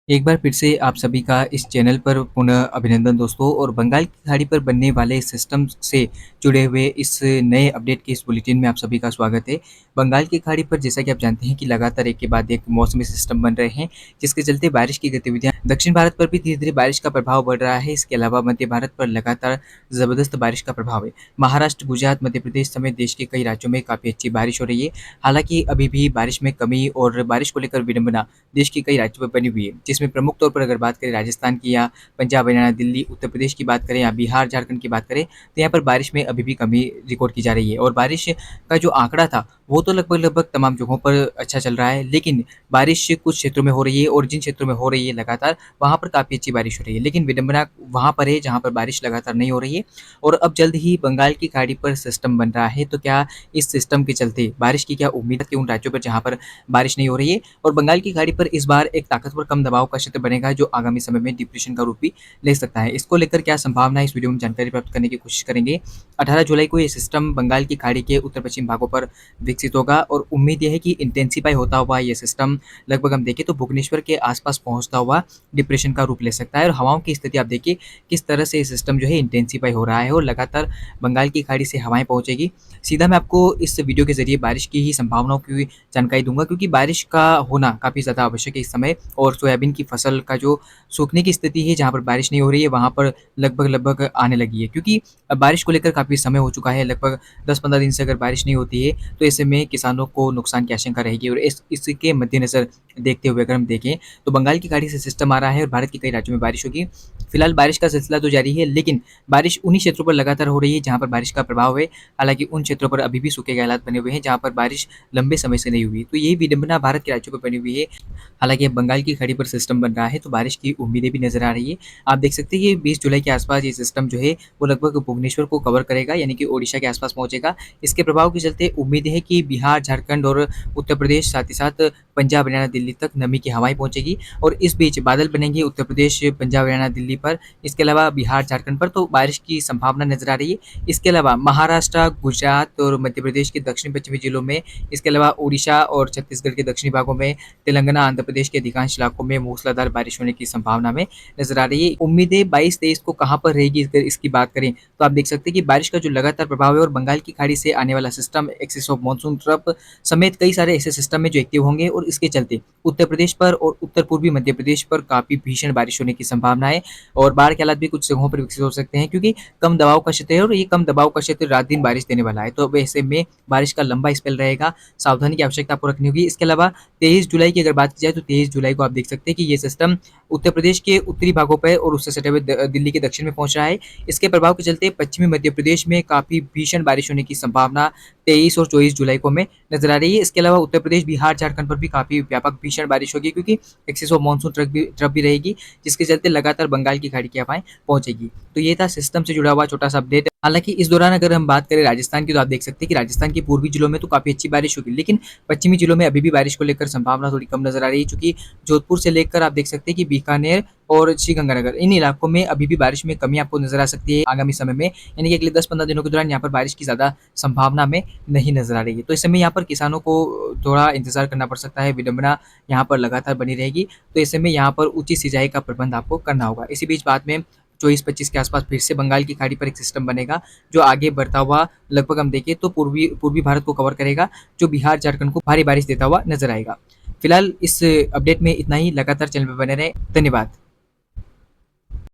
एक बार फिर से आप सभी का इस चैनल पर पुनः अभिनंदन दोस्तों। और बंगाल की खाड़ी पर बनने वाले सिस्टम से जुड़े हुए इस नए अपडेट के इस बुलेटिन में आप सभी का स्वागत है। बंगाल की खाड़ी पर जैसा कि आप जानते हैं कि लगातार एक के बाद एक मौसमी सिस्टम बन रहे हैं, जिसके चलते बारिश की गतिविधियां दक्षिण भारत पर भी धीरे धीरे बारिश का प्रभाव बढ़ रहा है। इसके अलावा मध्य भारत पर लगातार जबरदस्त बारिश का प्रभाव है। महाराष्ट्र, गुजरात, मध्य प्रदेश समेत देश के कई राज्यों में काफ़ी अच्छी बारिश हो रही है। हालांकि अभी भी बारिश में कमी और बारिश को लेकर विडंबना देश के कई राज्यों में बनी हुई है, जिसमें प्रमुख तौर पर अगर बात करें राजस्थान की या पंजाब, हरियाणा, दिल्ली, उत्तर प्रदेश की बात करें या बिहार, झारखंड की बात करें, तो यहाँ पर बारिश में अभी भी कमी रिकॉर्ड की जा रही है। और बारिश का जो आंकड़ा था वो तो लगभग तमाम जगहों पर अच्छा चल रहा है, लेकिन बारिश कुछ क्षेत्रों में हो रही है और जिन क्षेत्रों में हो रही है लगातार, वहाँ पर काफ़ी अच्छी बारिश हो रही है। लेकिन विडंबना वहाँ पर है जहाँ पर बारिश लगातार नहीं हो रही है। और अब जल्द ही बंगाल की खाड़ी पर सिस्टम बन रहा है, तो क्या इस सिस्टम के चलते बारिश की क्या उम्मीद है उन राज्यों पर जहाँ पर बारिश नहीं हो रही है? और बंगाल की खाड़ी पर इस बार एक ताकतवर कम दबाव का क्षेत्र बनेगा, जो आगामी समय में डिप्रेशन का रूप भी ले सकता है। इसको लेकर क्या संभावना है, इस वीडियो में जानकारी प्राप्त करने की कोशिश करेंगे। 18 जुलाई को ये सिस्टम बंगाल की खाड़ी के उत्तर पश्चिम भागों पर विकसित होगा और उम्मीद यह है कि इंटेंसिफाई होता हुआ ये सिस्टम लगभग हम देखें तो भुवनेश्वर के आसपास पहुंचता हुआ डिप्रेशन का रूप ले सकता है। और हवाओं की स्थिति आप देखिए किस तरह से ये सिस्टम जो है इंटेंसिफाई हो रहा है और लगातार बंगाल की खाड़ी से हवाएं पहुंचेगी। सीधा मैं आपको इस वीडियो के जरिए बारिश की ही संभावनाओं की जानकारी दूंगा, क्योंकि बारिश का होना काफ़ी ज़्यादा आवश्यक है इस समय। और सोयाबीन की फसल का जो सूखने की स्थिति है, जहाँ पर बारिश नहीं हो रही है, वहाँ पर लगभग आने लगी है, क्योंकि अब बारिश को लेकर काफ़ी समय हो चुका है। लगभग 10-15 दिन से अगर बारिश नहीं होती है तो ऐसे में किसानों को नुकसान की आशंका रहेगी। और इसके मद्देनज़र देखते हुए अगर हम देखें तो बंगाल की खाड़ी से सिस्टम आ रहा है और भारत के कई राज्यों में बारिश होगी। फिलहाल बारिश का सिलसिला तो जारी है, लेकिन बारिश उन्हीं क्षेत्रों पर लगातार हो रही है जहाँ पर बारिश का प्रभाव है। हालांकि उन क्षेत्रों पर अभी भी सूखे के हालात बने हुए हैं जहाँ पर बारिश लंबे समय से नहीं हुई। तो यही विडंबना भारत के राज्यों पर बनी हुई है। हालांकि अब बंगाल की खाड़ी पर सिस्टम बन रहा है तो बारिश की उम्मीदें भी नजर आ रही है। आप देख सकते हैं कि 20 जुलाई के आसपास ये सिस्टम जो है वो लगभग भुवनेश्वर को कवर करेगा, यानी कि ओडिशा के आसपास पहुंचेगा। इसके प्रभाव के चलते उम्मीद है कि बिहार, झारखंड और उत्तर प्रदेश, साथ ही साथ पंजाब, हरियाणा, दिल्ली तक नमी की हवाएं पहुंचेगी। और इस बीच बादल बनेंगे उत्तर प्रदेश, पंजाब, हरियाणा, दिल्ली पर। इसके अलावा बिहार, झारखंड पर तो बारिश की संभावना नजर आ रही है। इसके अलावा महाराष्ट्र, गुजरात और मध्य प्रदेश के दक्षिण पश्चिमी जिलों में, इसके अलावा उड़ीसा और छत्तीसगढ़ के दक्षिणी भागों में, तेलंगाना, आंध्र प्रदेश के अधिकांश इलाकों में मूसलाधार बारिश होने की संभावना में नजर आ रही है। उम्मीदें 22-23 को कहां पर रहेगी, अगर इसकी बात करें तो आप देख सकते हैं कि बारिश का जो लगातार प्रभाव है और बंगाल की खाड़ी से आने वाला system, axis of monsoon trough समेत कई सारे ऐसे सिस्टम है जो एक्टिव होंगे। और इसके चलते उत्तर प्रदेश पर और उत्तर पूर्वी मध्य प्रदेश पर काफी भीषण बारिश होने की संभावना है। और बाढ़ के हालात भी कुछ जगहों पर विकसित हो सकते हैं, क्योंकि कम दबाव का क्षेत्र है और ये कम दबाव का क्षेत्र रात दिन बारिश देने वाला है। तो अब ऐसे में बारिश का लंबा स्पेल रहेगा, सावधानी की आवश्यकता आपको रखनी होगी। इसके अलावा 23 जुलाई की अगर बात की जाए तो 23 जुलाई को आप देख सकते हैं कि ये सिस्टम उत्तर प्रदेश के उत्तरी भागों पर और उससे सटे हुए दिल्ली के दक्षिण में पहुंच रहा है। इसके प्रभाव के चलते पश्चिमी मध्य प्रदेश में काफ़ी भीषण बारिश होने की संभावना 23 और 24 जुलाई को हमें नजर आ रही है। इसके अलावा उत्तर प्रदेश, बिहार, झारखंड पर भी काफ़ी व्यापक भीषण बारिश होगी, क्योंकि एक्सिस ऑफ मानसून ट्रफ भी रहेगी, जिसके चलते लगातार बंगाल की खाड़ी की हवाएं पहुंचेगी। तो ये था सिस्टम से जुड़ा हुआ छोटा सा अपडेट। हालांकि इस दौरान अगर हम बात करें राजस्थान की, तो आप देख सकते हैं कि राजस्थान के पूर्वी जिलों में तो काफ़ी अच्छी बारिश होगी, लेकिन पश्चिमी जिलों में अभी भी बारिश को लेकर संभावना थोड़ी कम नजर आ रही है। चूंकि जोधपुर से लेकर आप देख सकते हैं कि बीकानेर और श्रीगंगानगर, इन इलाकों में अभी भी बारिश में कमी आपको नजर आ सकती है आगामी समय में। यानी कि अगले 10-15 दिनों के दौरान यहाँ पर बारिश की ज़्यादा संभावना में नहीं नजर आ रही है। तो इस समय यहाँ पर किसानों को थोड़ा इंतजार करना पड़ सकता है, विडंबना यहाँ पर लगातार बनी रहेगी। तो ऐसे में यहाँ पर उचित सिंचाई का प्रबंध आपको करना होगा। इसी बीच बाद में 24-25 के आसपास फिर से बंगाल की खाड़ी पर एक सिस्टम बनेगा, जो आगे बढ़ता हुआ लगभग हम देखें तो पूर्वी पूर्वी भारत को कवर करेगा, जो बिहार, झारखंड को भारी बारिश देता हुआ नजर आएगा। फिलहाल इस अपडेट में इतना ही। लगातार चैनल पर बने रहें। धन्यवाद।